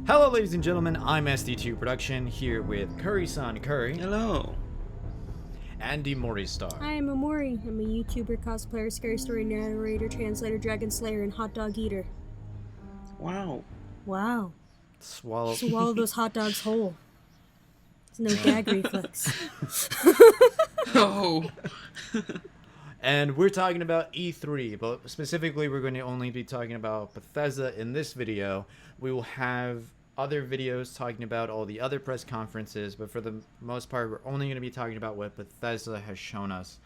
Hello, ladies and gentlemen. I'm SD2 Production here with Curry-san Curry. Hello. Andy Moristar. Hi, I'm Amori. I'm a YouTuber, cosplayer, scary story narrator, translator, dragon slayer, and hot dog eater. Wow. Wow. Swallow those hot dogs whole. It's no gag reflex. Oh. And we're talking about E3, but specifically we're going to only be talking about Bethesda in this video. We will have other videos talking about all the other press conferences, but for the most part, we're only going to be talking about what Bethesda has shown us.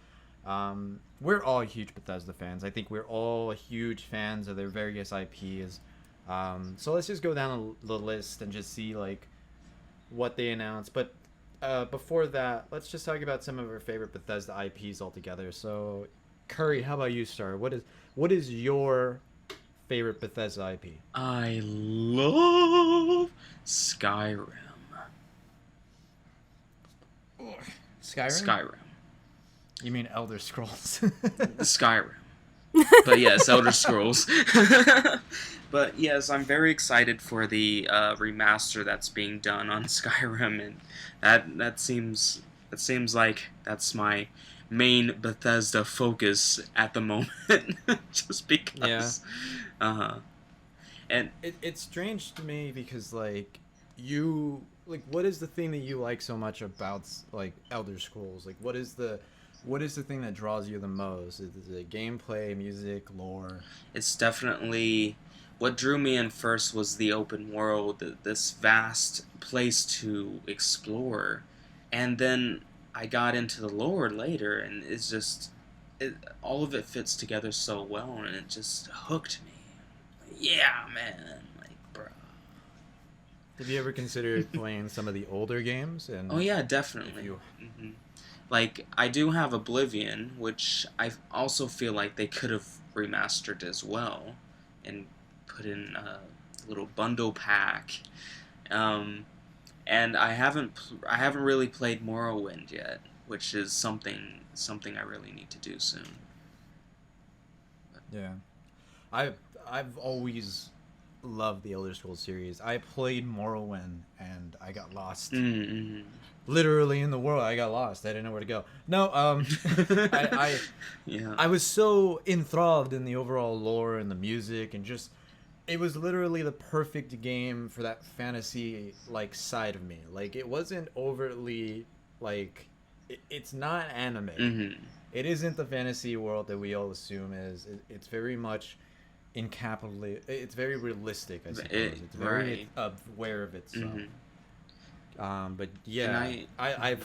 We're all huge Bethesda fans. I think we're all huge fans of their various IPs. So let's just go down the list and just see like what they announced. But before that, let's just talk about some of our favorite Bethesda IPs altogether. So, Curry, how about you start? What is your favorite Bethesda IP? I love Skyrim. Skyrim? You mean Elder Scrolls? Skyrim. But yes, Elder Scrolls. But yes, I'm very excited for the remaster that's being done on Skyrim, and that seems like that's my main Bethesda focus at the moment. Just because. Yeah. And it's strange to me because what is the thing that you like so much about like Elder Scrolls? Like what is the thing that draws you the most? Is it gameplay, music, lore? It's definitely what drew me in first was the open world, this vast place to explore, and then I got into the lore later, and it's just all of it fits together so well, and it just hooked me. Yeah, man, like, bro. Have you ever considered playing some of the older games? And oh yeah, definitely. Mm-hmm. Like, I do have Oblivion, which I also feel like they could have remastered as well, and put in a little bundle pack. And I haven't really played Morrowind yet, which is something I really need to do soon. Yeah, I've always loved the Elder Scrolls series. I played Morrowind and I got lost. Mm-hmm. Literally in the world, I got lost. I didn't know where to go. No, I was so enthralled in the overall lore and the music and just. It was literally the perfect game for that fantasy like side of me. Like it wasn't overtly like it's not anime. Mm-hmm. It isn't the fantasy world that we all assume is. It's very much in capitally. It's very realistic. I suppose it's very aware of itself. Mm-hmm. But yeah, I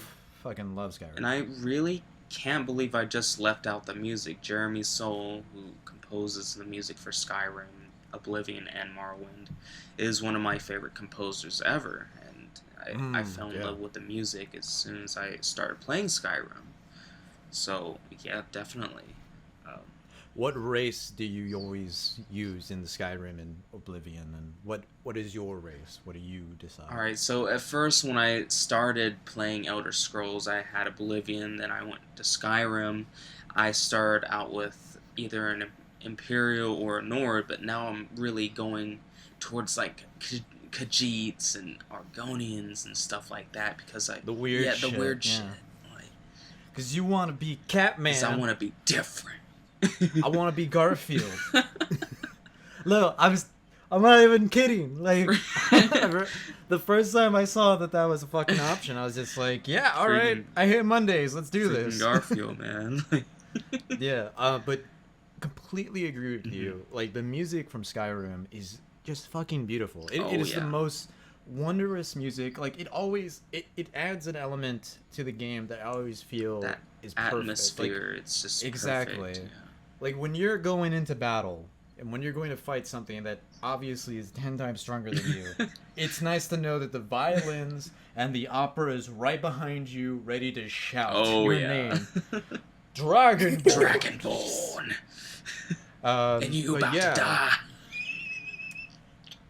fucking love Skyrim. And I really can't believe I just left out the music. Jeremy Soule, who composes the music for Skyrim, Oblivion, and Morrowind, is one of my favorite composers ever, and I fell in love with the music as soon as I started playing Skyrim. So yeah, definitely. What race do you always use in the Skyrim and Oblivion, and what is your race? What do you decide? All right, so at first when I started playing Elder Scrolls, I had Oblivion, then I went to Skyrim. I started out with either an Imperial or a Nord, but now I'm really going towards like Khajiits and Argonians and stuff like that because the weird shit. Because you want to be Catman. Because I want to be different. I want to be Garfield. Look, I'm not even kidding. Like the first time I saw that was a fucking option, I was just like, yeah, all right, I hate Mondays. Let's do this. Garfield, man. Yeah, but completely agree with you. Like the music from Skyrim is just fucking beautiful. It is the most wondrous music. Like it adds an element to the game that I always feel that is perfect. Atmosphere. Like, it's just exactly perfect, yeah. Like when you're going into battle and when you're going to fight something that obviously is 10 times stronger than you, it's nice to know that the violins and the opera is right behind you, ready to shout your name. Dragonborn. And you about to die.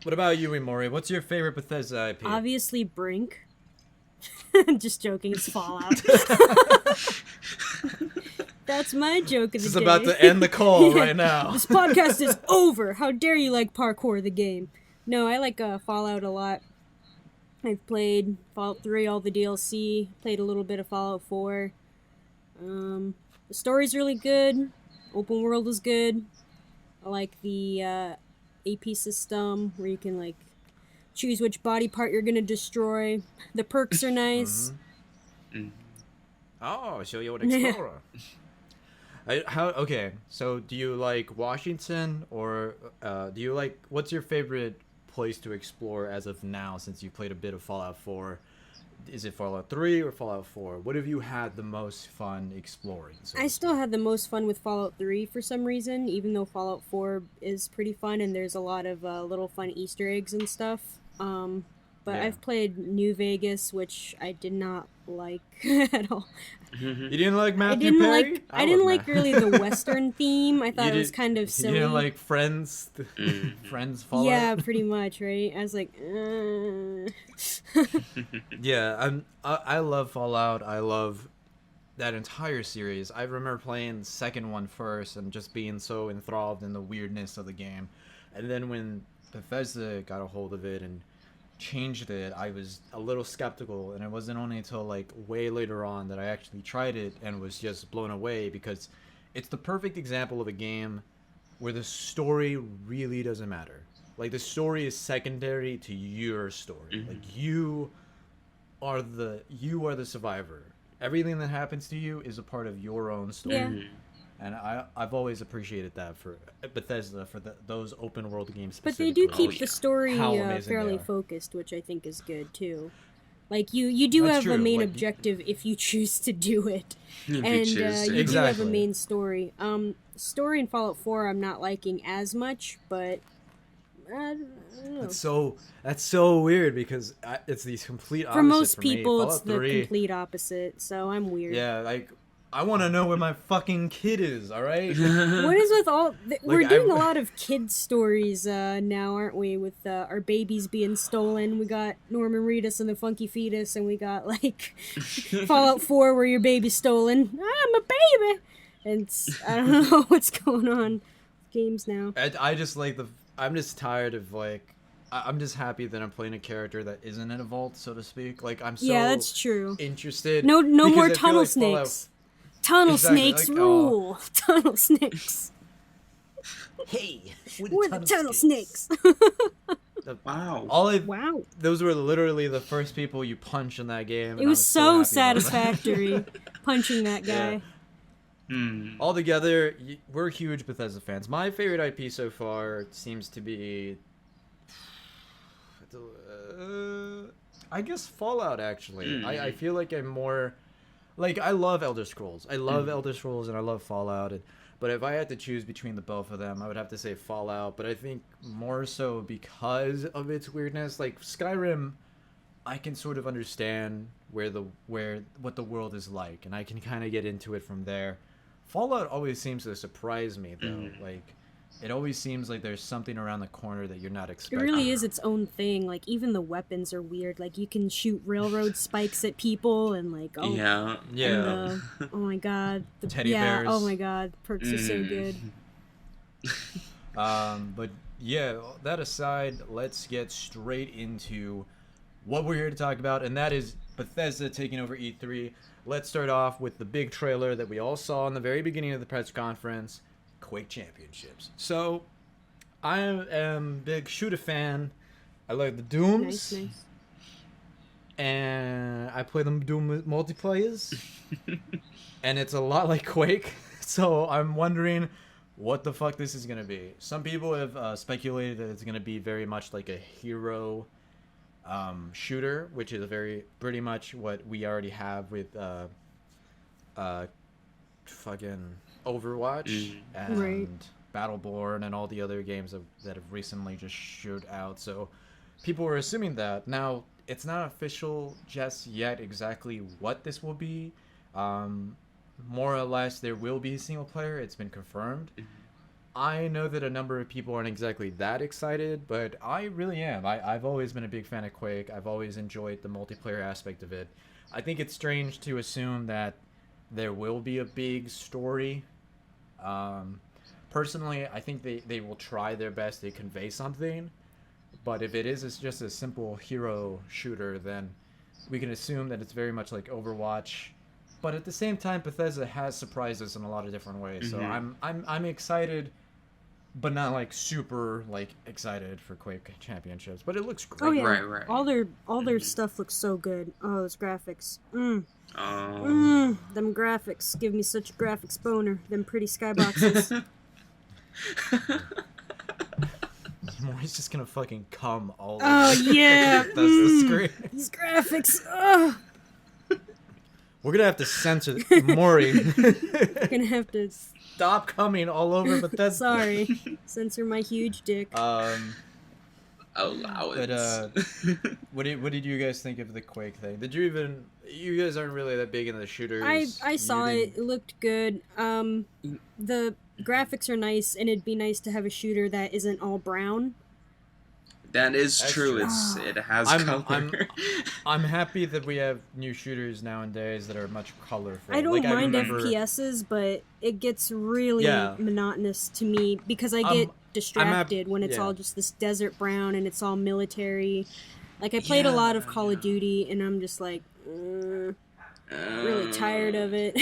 What about you, Imori? What's your favorite Bethesda IP? Obviously Brink. Just joking, it's Fallout. That's my joke of the day. This is about to end the call right now. This podcast is over. How dare you like parkour the game? No, I like Fallout a lot. I've played Fallout 3, all the DLC, played a little bit of Fallout 4. The story's really good. Open world is good. I like the AP system where you can like choose which body part you're gonna destroy. The perks are nice. Mm. Oh, so you're an explorer. Okay, so do you like Washington, or do you like, what's your favorite place to explore as of now, since you played a bit of Fallout 4? Is it Fallout 3 or Fallout 4? What have you had the most fun exploring? So I still had the most fun with Fallout 3 for some reason, even though Fallout 4 is pretty fun and there's a lot of little fun Easter eggs and stuff. But Yeah. I've played New Vegas, which I did not like at all. You didn't like I Matthew didn't Perry? like. I didn't like really the Western theme. I thought it was kind of silly. You didn't like Friends? Friends Fallout? Yeah, pretty much, right? I was like, Yeah, I love Fallout. I love that entire series. I remember playing the second one first and just being so enthralled in the weirdness of the game. And then when Bethesda got a hold of it and changed it, I was a little skeptical, and it wasn't only until like way later on that I actually tried it and was just blown away, because it's the perfect example of a game where the story really doesn't matter. Like, the story is secondary to your story. Like, you are the survivor. Everything that happens to you is a part of your own story. yeah. And I've always appreciated that for Bethesda, for those open world games But they specifically. do keep yeah. the story How amazing fairly they are. focused, which I think is good too. Like you do That's have true, a main like- objective if you choose to do it, If and you choose to. you do have a Exactly. main story. Story in Fallout 4 I'm not liking as much, but I don't know. That's so weird, because it's these complete opposites For most me. people, it's Fallout the 3, complete opposite. So I'm weird. Yeah, like, I want to know where my fucking kid is. All right. What is with all? We're Like, doing I- a lot of kids stories now, aren't we? With our babies being stolen. We got Norman Reedus and the Funky Fetus, and we got like Fallout 4 where your baby's stolen. I'm a baby, and I don't know what's going on with games now. I just like I'm just tired of like. I'm just happy that I'm playing a character that isn't in a vault, so to speak. Like, I'm so Yeah, that's true. interested. No because more I feel tunnel like Fallout- snakes. Tunnel Exactly, snakes like, rule. Tunnel snakes. Hey, We're the tunnel snakes. Wow. Wow. Those were literally the first people you punch in that game. and It I was so happy about that. satisfactory punching that guy. Yeah. Altogether, we're huge Bethesda fans. My favorite IP so far seems to be, I guess, Fallout. Actually, I feel like I'm more, like, I love Elder Scrolls. I love Elder Scrolls and I love Fallout. But if I had to choose between the both of them, I would have to say Fallout. But I think more so because of its weirdness. Like, Skyrim, I can sort of understand what the world is like, and I can kind of get into it from there. Fallout always seems to surprise me, though. Like, it always seems like there's something around the corner that you're not It expecting. really is its own thing. Like, even the weapons are weird. Like, you can shoot railroad spikes at people, and like, oh, Yeah. Yeah. oh my god, the Teddy yeah, bears. oh my god, perks are so good. But yeah, that aside, let's get straight into what we're here to talk about, and that is Bethesda taking over E3. Let's start off with the big trailer that we all saw in the very beginning of the press conference, Quake Championships. So, I am a big shooter fan. I like the Dooms. Nice. And I play them Doom multiplayers. And it's a lot like Quake. So I'm wondering what the fuck this is going to be. Some people have speculated that it's going to be very much like a hero shooter, which is pretty much what we already have with fucking Overwatch and Right. Battleborn and all the other games that have recently just showed out. So people were assuming that. Now, it's not official just yet exactly what this will be. More or less, there will be a single player. It's been confirmed. I know that a number of people aren't exactly that excited, but I really am. I've always been a big fan of Quake. I've always enjoyed the multiplayer aspect of it. I think it's strange to assume that there will be a big story. Personally, I think they will try their best to convey something. But if it is just a simple hero shooter, then we can assume that it's very much like Overwatch. But at the same time, Bethesda has surprised us in a lot of different ways. So I'm excited, but not like super like excited for Quake Championships. But it looks great. Oh yeah, Right. All their stuff looks so good. Oh, those graphics. Oh. Them graphics give me such a graphics boner. Them pretty skyboxes. Maury's just gonna fucking come all over. Oh yeah. That's the screen. These graphics. Ugh. We're gonna have to censor Maury. Gonna have to. Stop coming all over Bethesda. Sorry, censor my huge dick. Allowance. But what did you guys think of the Quake thing? Did you even? You guys aren't really that big into the shooters. I saw it. It looked good. The graphics are nice, and it'd be nice to have a shooter that isn't all brown. That is That's true. true. It has color. I'm happy that we have new shooters nowadays that are much colorful. I don't Like, mind remember, FPSs, but it gets really monotonous to me because I get distracted when it's all just this desert brown and it's all military. Like, I played a lot of Call of Duty, and I'm just like, really tired of it.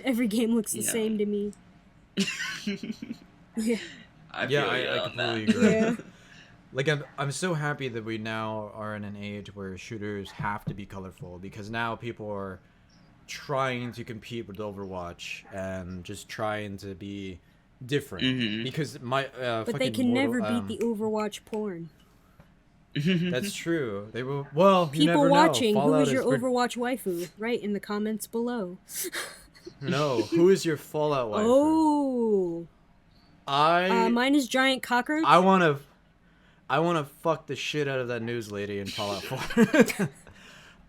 Every game looks the same to me. Yeah. I completely agree. Yeah. Like, I'm so happy that we now are in an age where shooters have to be colorful, because now people are trying to compete with Overwatch and just trying to be different. Mm-hmm. Because my but they can never beat the Overwatch porn. That's true. They will. Well, you people never watching, know. who Fallout is your is Overwatch waifu? Write in the comments below. No, who is your Fallout waifu? Oh, mine is Giant Cockroach. I wanna fuck the shit out of that news lady in Fallout 4.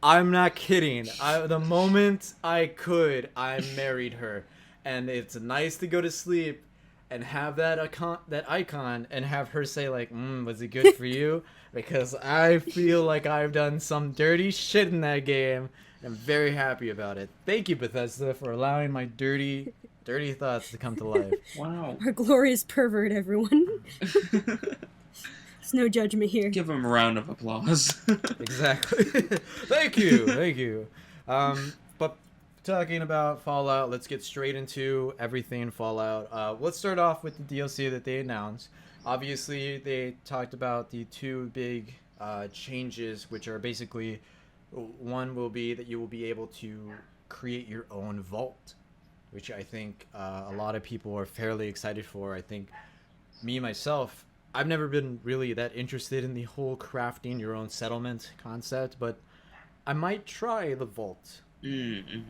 I'm not kidding. The moment I could, I married her, and it's nice to go to sleep and have that icon and have her say like, was it good for you? Because I feel like I've done some dirty shit in that game. I'm very happy about it. Thank you, Bethesda, for allowing my dirty thoughts to come to life. Wow. Our glorious pervert, everyone. There's no judgment here. Give him a round of applause. Exactly. Thank you. But talking about Fallout, let's get straight into everything in Fallout. Let's start off with the DLC that they announced. Obviously, they talked about the two big changes, which are basically, one will be that you will be able to create your own vault, which I think a lot of people are fairly excited for. I think me, myself, I've never been really that interested in the whole crafting your own settlement concept, but I might try the vault. Mm-hmm.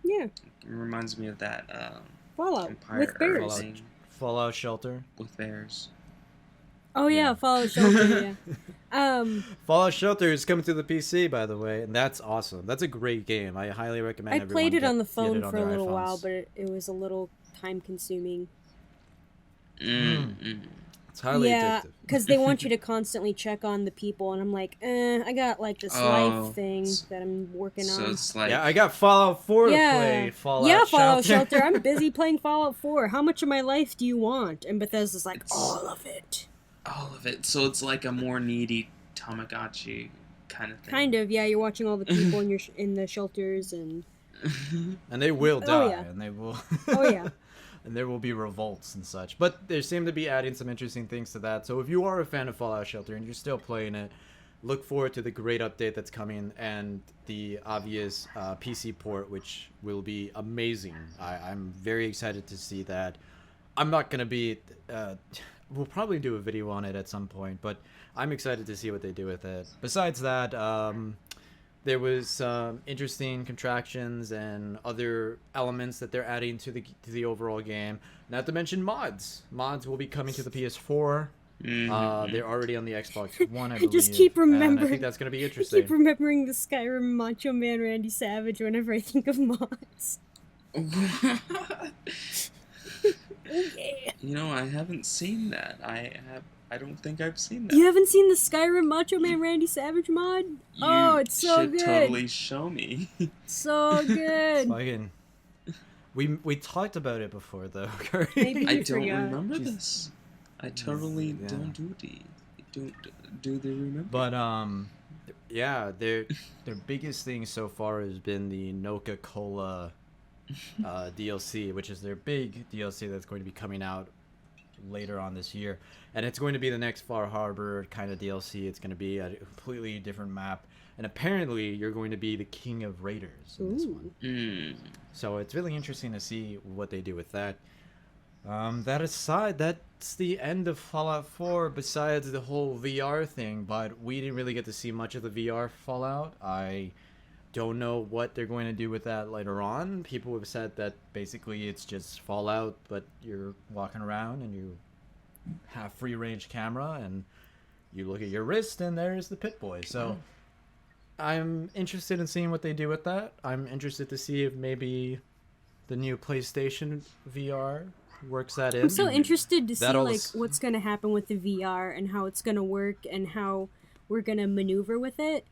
Yeah. It reminds me of that Fallout Empire with bears. thing Fallout Shelter. with bears. Oh yeah, Fallout Shelter. Yeah. Fallout Shelter is coming to the PC, by the way, and that's awesome. That's a great game. I highly recommend. I everyone played it get on the it phone on for a their little iPhones. while, but it was a little time consuming. Mm-hmm. It's highly Yeah, addictive. because they want you to constantly check on the people, and I'm like, I got like this Oh, life thing that I'm working So on. it's like Yeah, I got Fallout 4 to play. Fallout Shelter. I'm busy playing Fallout 4. How much of my life do you want? And Bethesda's like, all of it. all of it. So it's like a more needy Tamagotchi kind of thing. Kind of, yeah. You're watching all the people in the shelters, and And they will die, Oh, yeah. and they will. oh yeah, And there will be revolts and such. But they seem to be adding some interesting things to that. So if you are a fan of Fallout Shelter and you're still playing it, look forward to the great update that's coming and the obvious PC port, which will be amazing. I'm very excited to see that. I'm not going to be... we'll probably do a video on it at some point, but I'm excited to see what they do with it. Besides that... there was some interesting contractions and other elements that they're adding to the overall game. Not to mention mods. Mods will be coming to the PS4. Mm-hmm. They're already on the Xbox One, I believe. I just keep and remembering. I think that's going to be I interesting. keep remembering the Skyrim Macho Man Randy Savage whenever I think of mods. Oh, yeah. You know, I haven't seen that. I don't think I've seen that. You haven't seen the Skyrim Macho Man Randy Savage mod? Oh, it's so should good. totally show me. So good. Fucking... We talked about it before, though. Maybe I you don't forgot. remember She's- this. I totally Yeah. don't do the Do they remember? But yeah, their biggest thing so far has been the Coca-Cola DLC, which is their big DLC that's going to be coming out later on this year, and it's going to be the next Far Harbor kind of DLC. It's going to be a completely different map, and apparently you're going to be the king of raiders in this one. So it's really interesting to see what they do with that. That aside, that's the end of Fallout 4 besides the whole VR thing, but we didn't really get to see much of the VR Fallout. I don't know what they're going to do with that later on. People have said that basically it's just Fallout, but you're walking around and you have free range camera and you look at your wrist and there's the Pit-Boy. So I'm interested in seeing what they do with that. I'm interested to see if maybe the new PlayStation VR works that in. I'm so interested to see That'll like what's gonna happen with the VR and how it's gonna work and how we're gonna maneuver with it.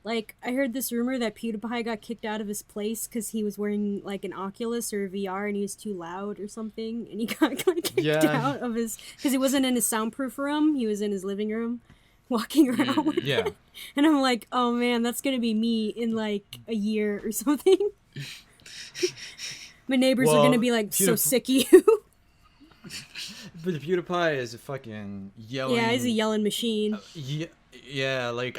Like, I heard this rumor that PewDiePie got kicked out of his place because he was wearing, like, an Oculus or a VR and he was too loud or something. And he got like, kicked out of his... Because he wasn't in his soundproof room. He was in his living room walking around with it. And I'm like, oh, man, that's going to be me in, like, a year or something. My neighbors are going to be like, so sick of you. But PewDiePie is a fucking yelling... Yeah, he's a yelling machine. Yeah, like,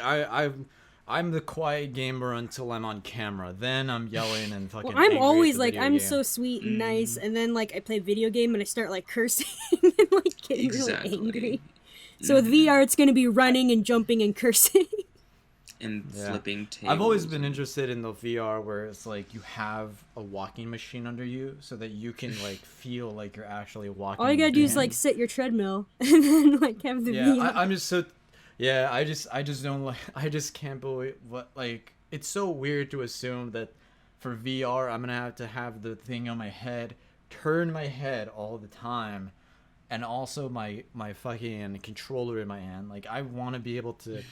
I'm the quiet gamer until I'm on camera. Then I'm yelling and fucking. Well, I'm always like, I'm game. So sweet and nice, and then like I play video game and I start like cursing and like getting really angry. So with VR, it's gonna be running and jumping and cursing. And flipping tables. I've always been interested in the VR where it's like you have a walking machine under you so that you can like feel like you're actually walking. All you gotta do is like sit your treadmill and then like have the VR. I'm just so. Yeah, I just don't like. I just can't believe what like. It's so weird to assume that for VR I'm gonna have the thing on my head, turn my head all the time, and also my fucking controller in my hand. Like I want to be able to.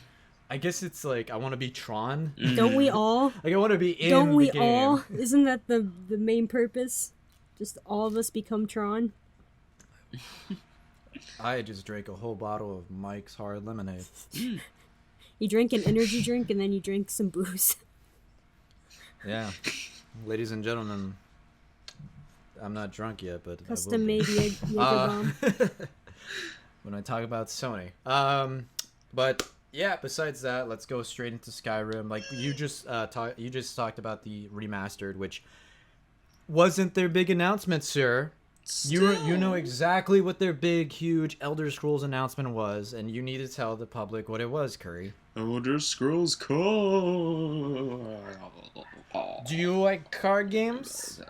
I guess it's like I want to be Tron. Don't we all? Like I want to be in. Don't we the game. all? Isn't that the main purpose? Just all of us become Tron. I just drank a whole bottle of Mike's Hard Lemonade. You drink an energy drink and then you drink some booze. Yeah. Ladies and gentlemen, I'm not drunk yet, but custom made Jaeger bomb. When I talk about Sony. But yeah, besides that, let's go straight into Skyrim. Like you just talked about the remastered, which wasn't their big announcement, sir. You know exactly what their big, huge Elder Scrolls announcement was, and you need to tell the public what it was, Curry. Elder Scrolls Core. Do you like card games?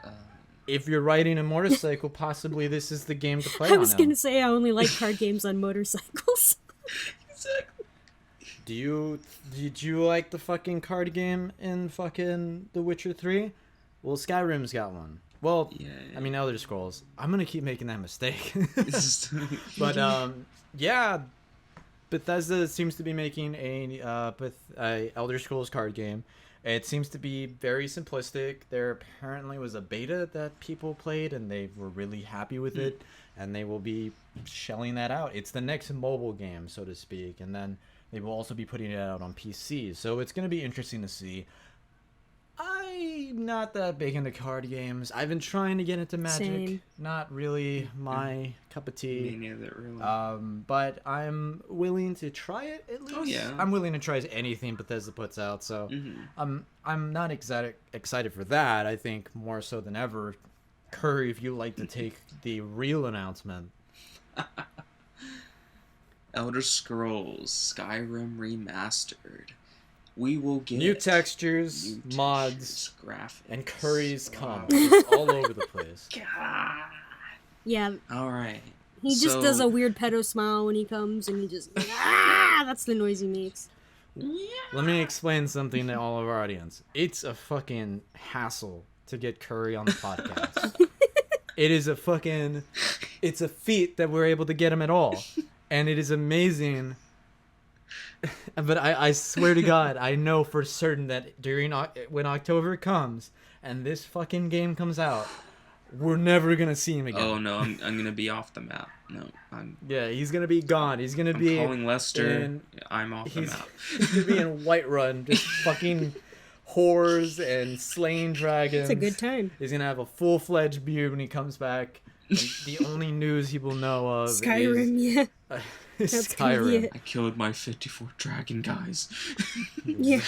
If you're riding a motorcycle, possibly this is the game to play on. I was gonna say I only like card games on motorcycles. Exactly. Did you like the fucking card game in fucking The Witcher 3? Well, Skyrim's got one. Well, yeah. I mean, Elder Scrolls. I'm gonna keep making that mistake. But yeah, Bethesda seems to be making a Elder Scrolls card game. It seems to be very simplistic. There apparently was a beta that people played, and they were really happy with it, and they will be shelling that out. It's the next mobile game, so to speak, and then they will also be putting it out on PC. So it's gonna be interesting to see. I'm not that big into card games. I've been trying to get into Magic. Same. Not really my cup of tea. Me neither, really. But I'm willing to try it at least. Oh yeah. I'm willing to try anything Bethesda puts out. So I'm not excited for that. I think more so than ever, Curry, if you like to take the real announcement. Elder Scrolls Skyrim Remastered. We will get new textures, mods, graphics, and Curry's cum just all over the place. God. Yeah. All right. He just does a weird pedo smile when he comes, and he just that's the noise he makes. Let me explain something to all of our audience. It's a fucking hassle to get Curry on the podcast. It's a feat that we're able to get him at all, and it is amazing. But I swear to God, I know for certain that when October comes and this fucking game comes out, we're never gonna see him again. Oh no, I'm gonna be off the map. No, Yeah, he's gonna be gone. He's gonna I'm be calling Lester. in- I'm off the map. He's gonna be in Whiterun, just fucking whores and slaying dragons. It's a good time. He's gonna have a full-fledged beard when he comes back. And the only news he will know of Skyrim, yeah. is That's gonna be Skyrim. it. I killed my 54 dragon guys. Yeah.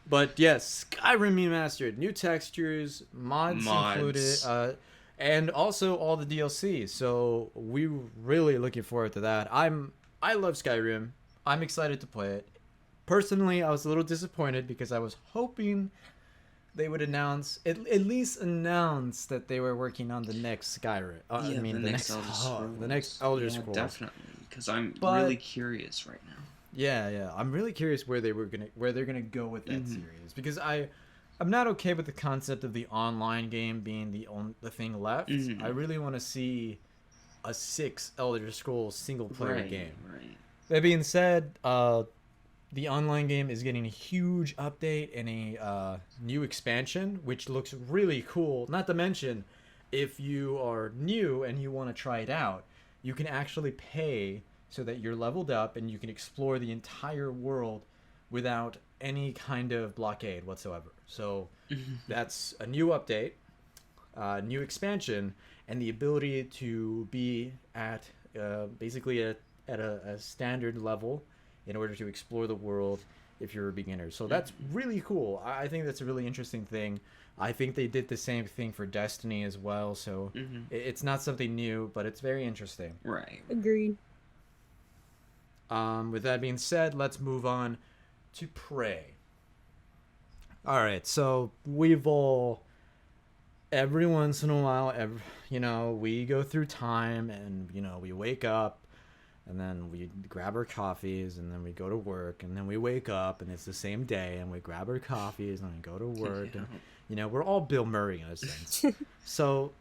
But yes, Skyrim remastered, new textures, mods. Included, and also all the DLC. So we're really looking forward to that. I love Skyrim. I'm excited to play it. Personally, I was a little disappointed because I was hoping they would announce at least announce that they were working on the next Skyrim. Yeah, I mean the next Elder Scrolls. the next Elder Yeah, Scrolls. definitely, because I'm But- really curious right now. Yeah. I'm really curious where they're gonna go with that Mhm. series, because I'm not okay with the concept of the online game being the thing left. Mhm. I really want to see a 6 Elder Scrolls single player Right, game. right. That being said, the online game is getting a huge update and a new expansion, which looks really cool. Not to mention, if you are new and you want to try it out, you can actually pay so that you're leveled up and you can explore the entire world without any kind of blockade whatsoever. So that's a new update, new expansion, and the ability to be at basically at a standard level in order to explore the world if you're a beginner. So that's really cool. I think that's a really interesting thing. I think they did the same thing for Destiny as well, so it's not something new, but it's very interesting. Right. Agreed. With that being said, let's move on to Prey. All right, so we've all, every once in a while, we go through time and, we wake up and then we grab our coffees and then we go to work and then we wake up and it's the same day and we grab our coffees and we go to work. And, we're all Bill Murray in a sense. So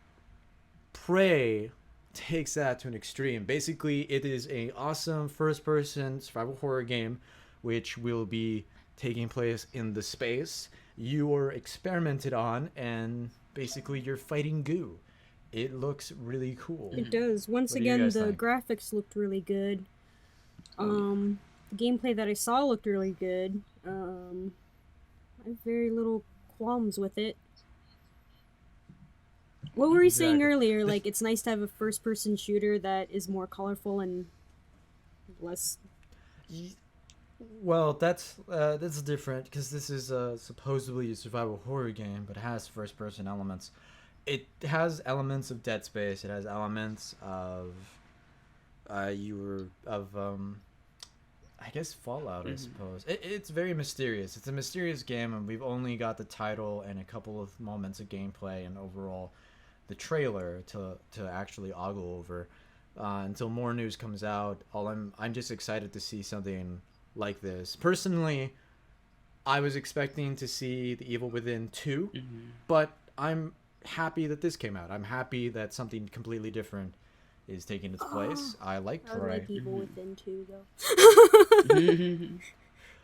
Prey takes that to an extreme. Basically, it is an awesome first-person survival horror game which will be taking place in the space you are experimented on, and basically you're fighting goo. It looks really cool. It does. Once What do you again, guys the think? graphics looked really good. The gameplay that I saw looked really good. I have very little qualms with it. What were you saying Exactly. earlier? Like, it's nice to have a first-person shooter that is more colorful and less... Well, that's different because this is supposedly a survival horror game, but it has first-person elements. It has elements of Dead Space. It has elements of I guess Fallout, I suppose. It's very mysterious. It's a mysterious game, and we've only got the title and a couple of moments of gameplay and overall the trailer to actually ogle over until more news comes out. I'm just excited to see something like this. Personally, I was expecting to see The Evil Within 2, but I'm happy that this came out. I'm happy that something completely different is taking its place. I like I Prey. like Evil Within 2, though.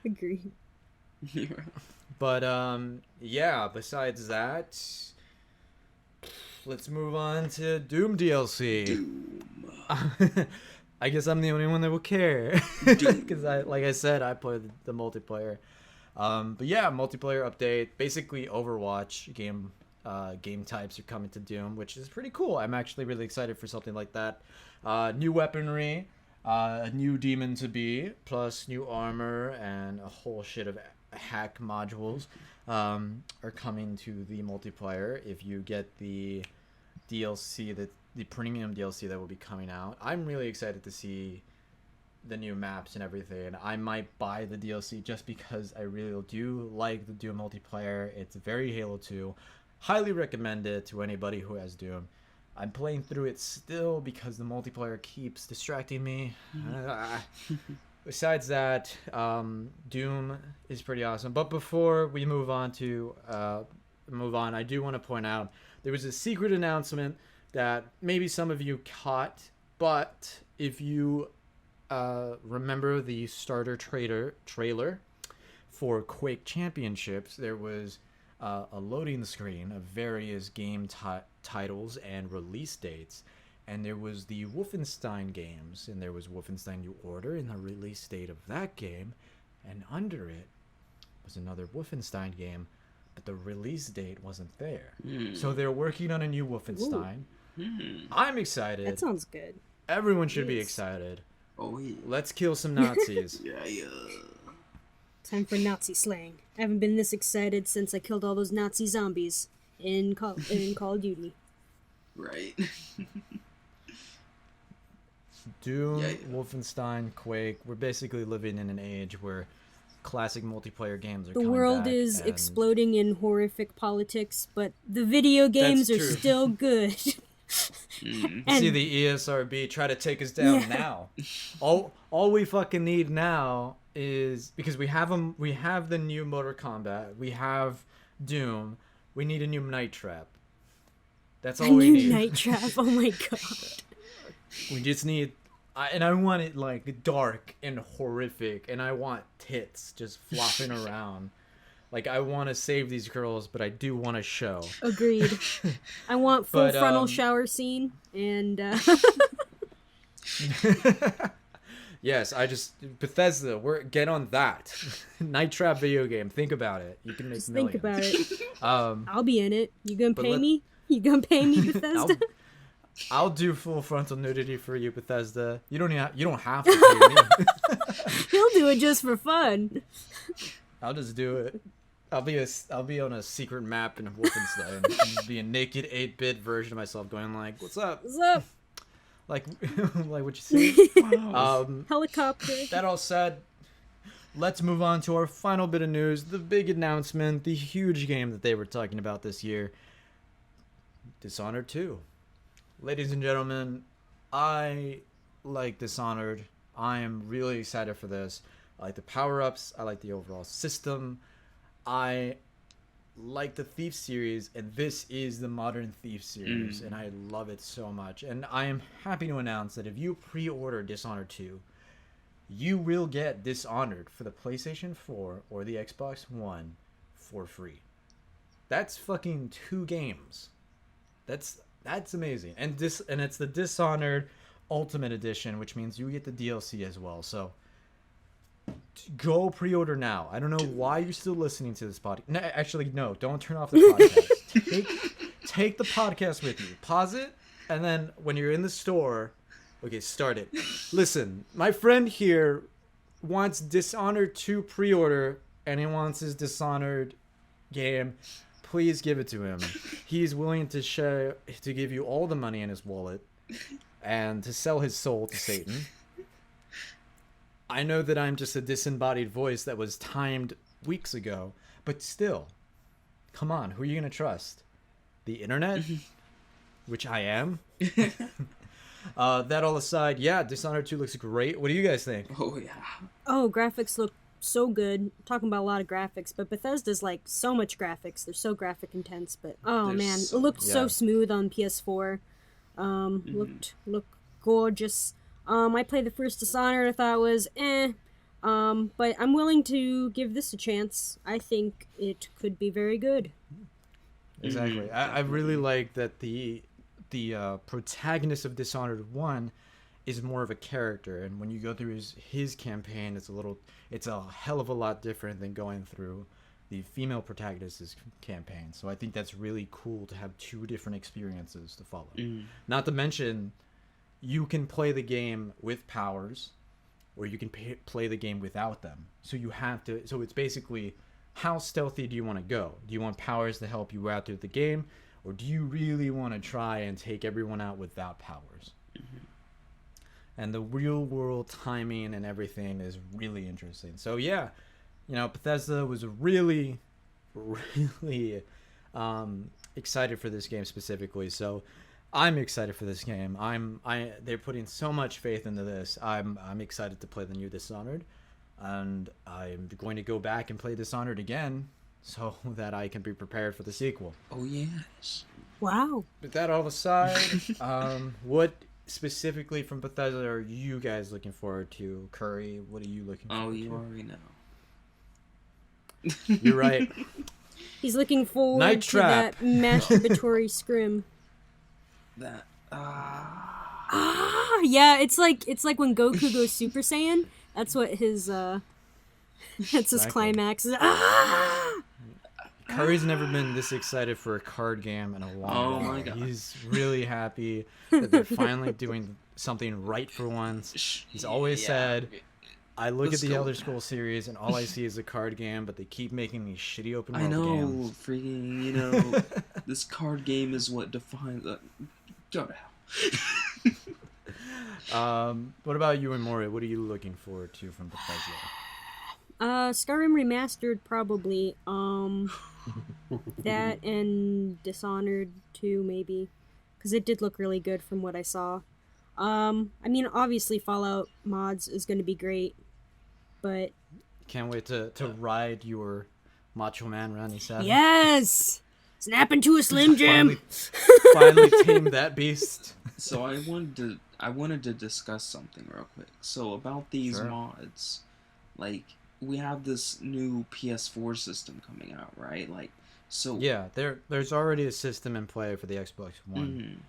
Agreed. But yeah, besides that, let's move on to Doom DLC. I guess I'm the only one that will care because like I said, I played the multiplayer. But yeah, multiplayer update. Basically, Overwatch game types are coming to Doom, which is pretty cool. I'm actually really excited for something like that. New weaponry, a new demon to be, plus new armor and a whole shit of hack modules are coming to the multiplayer if you get the DLC, the premium DLC that will be coming out. I'm really excited to see the new maps and everything. I might buy the DLC just because I really do like the Doom multiplayer. It's very Halo 2. Highly recommend it to anybody who has Doom. I'm playing through it still because the multiplayer keeps distracting me. Besides that, Doom is pretty awesome. But before we move on, I do want to point out there was a secret announcement that maybe some of you caught, but if you remember the starter trailer for Quake Championships, there was a loading screen of various game titles and release dates. And there was the Wolfenstein games, and there was Wolfenstein New Order and the release date of that game. And under it was another Wolfenstein game, but the release date wasn't there. So they're working on a new Wolfenstein. I'm excited. That sounds good. Everyone should be excited. Oh yeah. Let's kill some Nazis. Yeah. Time for Nazi slang. I haven't been this excited since I killed all those Nazi zombies in Call of Duty. Right. Doom, Wolfenstein, Quake. We're basically living in an age where classic multiplayer games are The coming world back, is and exploding in horrific politics, but the video games are true. still good. And see the ESRB try to take us down now. All we fucking need now is, because we have them, we have the new Mortal Kombat, we have Doom, we need a new Night Trap. That's all we need. Night Trap. Oh my god. We just need, and I want it like dark and horrific, and I want tits just flopping around. Like, I want to save these girls, but I do want to show. Agreed. I want full frontal shower scene, and yes, Bethesda, get on that. Night Trap video game. Think about it. You can make just millions. think about it. I'll be in it. You gonna but pay me? You gonna pay me, Bethesda? I'll do full frontal nudity for you, Bethesda. You don't have to pay me. He'll do it just for fun. I'll just do it. I'll be on a secret map in Wolfenstein and just be a naked 8-bit version of myself going like, "What's up?" What's up? Like what you see. Helicopter. That all said, let's move on to our final bit of news, the big announcement, the huge game that they were talking about this year. Dishonored 2. Ladies and gentlemen, I like Dishonored. I am really excited for this. I like the power-ups. I like the overall system. I like the Thief series, and this is the modern Thief series, and I love it so much. And I am happy to announce that if you pre-order Dishonored 2, you will get Dishonored for the PlayStation 4 or the Xbox One for free. That's fucking 2 games. That's amazing. And it's the Dishonored Ultimate Edition, which means you get the DLC as well. So go pre-order now. I don't know why you're still listening to this podcast. No, actually, no. Don't turn off the podcast. take the podcast with you. Pause it, and then when you're in the store, okay, start it. Listen, my friend here wants Dishonored 2 pre-order, and he wants his Dishonored game. Please give it to him. He's willing to give you all the money in his wallet and to sell his soul to Satan. I know that I'm just a disembodied voice that was timed weeks ago, but still, come on, who are you going to trust? The internet? Which I am. That all aside, yeah, Dishonored 2 looks great. What do you guys think? Oh, yeah. Oh, graphics look so good. Talking about a lot of graphics, but Bethesda's like so much graphics. They're so graphic intense, but man, it looked so smooth on PS4. Looked gorgeous. I played the first Dishonored. I thought it was but I'm willing to give this a chance. I think it could be very good. Exactly. I really like that the protagonist of Dishonored 1 is more of a character, and when you go through his campaign, it's a hell of a lot different than going through the female protagonist's campaign. So I think that's really cool to have 2 different experiences to follow. Not to mention, you can play the game with powers, or you can play the game without them. So so it's basically, how stealthy do you want to go? Do you want powers to help you out through the game, or do you really want to try and take everyone out without powers? And the real world timing and everything is really interesting. So yeah, Bethesda was really, really excited for this game specifically. So I'm excited for this game. They're putting so much faith into this. I'm excited to play the new Dishonored, and I'm going to go back and play Dishonored again so that I can be prepared for the sequel. Oh yes. Wow. With that all aside, what specifically from Bethesda are you guys looking forward to? Curry, what are you looking forward to? Oh, you already know. You're right. He's looking forward Night to Trap. that masturbatory scrim. That Yeah, it's like when Goku goes Super Saiyan. That's what his that's his Exactly. climax. Curry's never been this excited for a card game in a long Oh while. my God. He's really happy that they're finally doing something right for once. He's always said, I look Let's at the go. Elder Scrolls series and all I see is a card game, but they keep making these shitty open I world know, games. freaking, this card game is what defines. Go to hell. What about you and Mori? What are you looking forward to from Bethesda? Skyrim Remastered probably. That and Dishonored 2 maybe, because it did look really good from what I saw. I mean, obviously Fallout mods is going to be great, but Can't wait to ride your Macho Man Randy Savage. yes, snap into a Slim Jim. Finally tame that beast. So I wanted to discuss something real quick. So about these Sure. mods, like we have this new PS4 system coming out, right? Like, so Yeah, there's already a system in play for the Xbox One.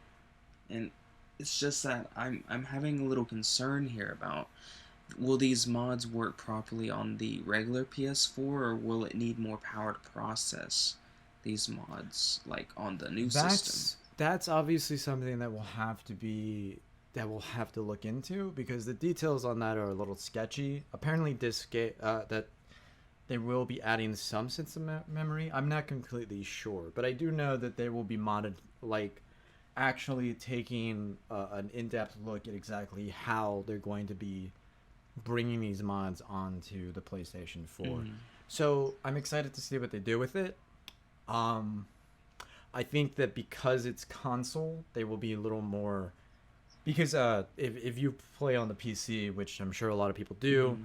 and it's just that I'm having a little concern here about, will these mods work properly on the regular PS4, or will it need more power to process these mods like on the new system? That's obviously something that we'll have to look into, because the details on that are a little sketchy. Apparently, that they will be adding some system memory. I'm not completely sure, but I do know that they will be modded, like actually taking an in-depth look at exactly how they're going to be bringing these mods onto the PlayStation 4. So I'm excited to see what they do with it. I think that because it's console, they will be a little more, because if you play on the PC, which I'm sure a lot of people do,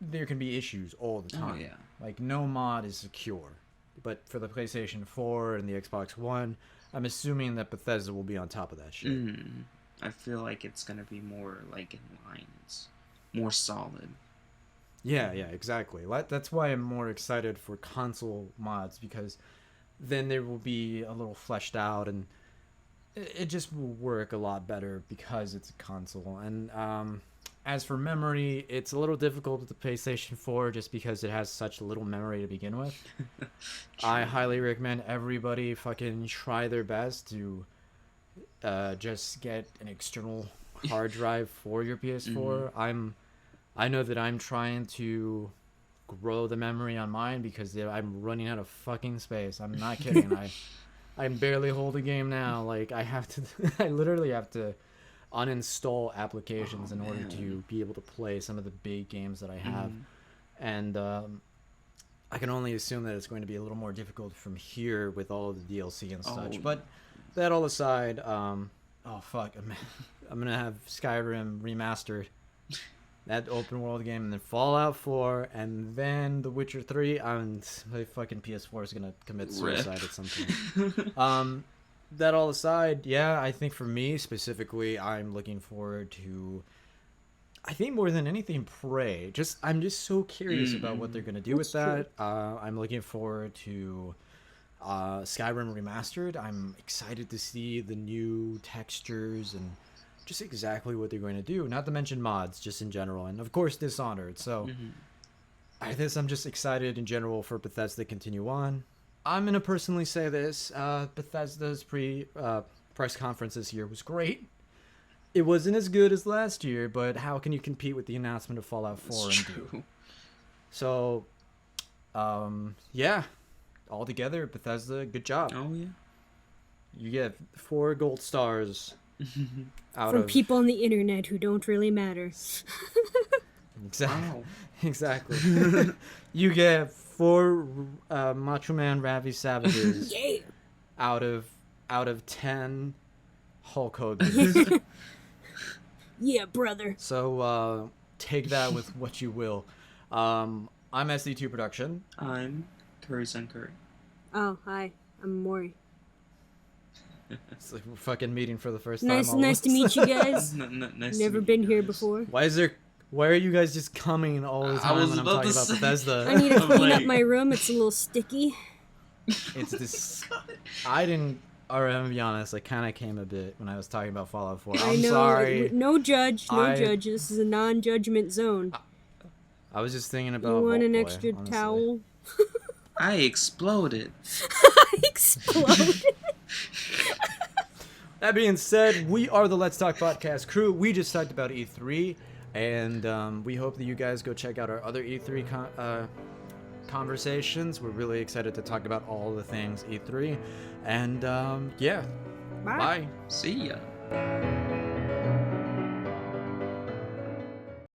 there can be issues all the time. Oh yeah. Like, no mod is secure. But for the PlayStation 4 and the Xbox One, I'm assuming that Bethesda will be on top of that shit. I feel like it's gonna be more like in line. It's more solid. Yeah, exactly. That's why I'm more excited for console mods, because then they will be a little fleshed out, and it just will work a lot better because it's a console. And as for memory, it's a little difficult with the PlayStation 4 just because it has such little memory to begin with. I highly recommend everybody fucking try their best to just get an external hard drive for your PS4. I know that I'm trying to grow the memory on mine because I'm running out of fucking space. I'm not kidding. I barely hold a game now. Like, I literally have to uninstall applications in order to be able to play some of the big games that I have. And I can only assume that it's going to be a little more difficult from here with all of the DLC and such. But that all aside, I'm gonna have Skyrim remastered, that open world game, and then Fallout 4, and then The Witcher 3. My fucking PS4 is gonna commit suicide at some point. That all aside, yeah, I think for me specifically, I'm looking forward to, I think more than anything, Prey. I'm just so curious about what they're gonna do with that. I'm looking forward to Skyrim Remastered. I'm excited to see the new textures and just exactly what they're going to do. Not to mention mods, just in general, and of course Dishonored. So I'm just excited in general for Bethesda to continue on. I'm gonna personally say this: Bethesda's press conference this year was great. It wasn't as good as last year, but how can you compete with the announcement of Fallout 4 and Doom? So, yeah, altogether, Bethesda, good job. Oh yeah. You get 4 gold stars out From of people on the internet who don't really matter. Wow. Exactly. You get 4 Macho Man Ravi Savages Yeah. out of 10 Hulk Hogan's. Yeah, brother. So take that with what you will. I'm SD2 Production. I'm Curry Sun Curry. Oh, hi. I'm Maury. It's like we're fucking meeting for the first Nice time. all to of us. meet you guys. Nice Never to meet been you here guys. before. Why are you guys just coming all the I time was when I'm about talking to about say- Bethesda? I need to clean up Like- my room. It's a little sticky. It's this. I didn't. Or I'm gonna be honest, I kind of came a bit when I was talking about Fallout 4. I I'm know. sorry. No judge. No I- judge. This is a non-judgment zone. I was just thinking You about. want Vault an Boy, extra honestly. towel? I exploded. Explode. That being said, we are the Let's Talk podcast crew. We just talked about E3, and we hope that you guys go check out our other E3 conversations. We're really excited to talk about all the things E3, and yeah, Bye. bye. See ya.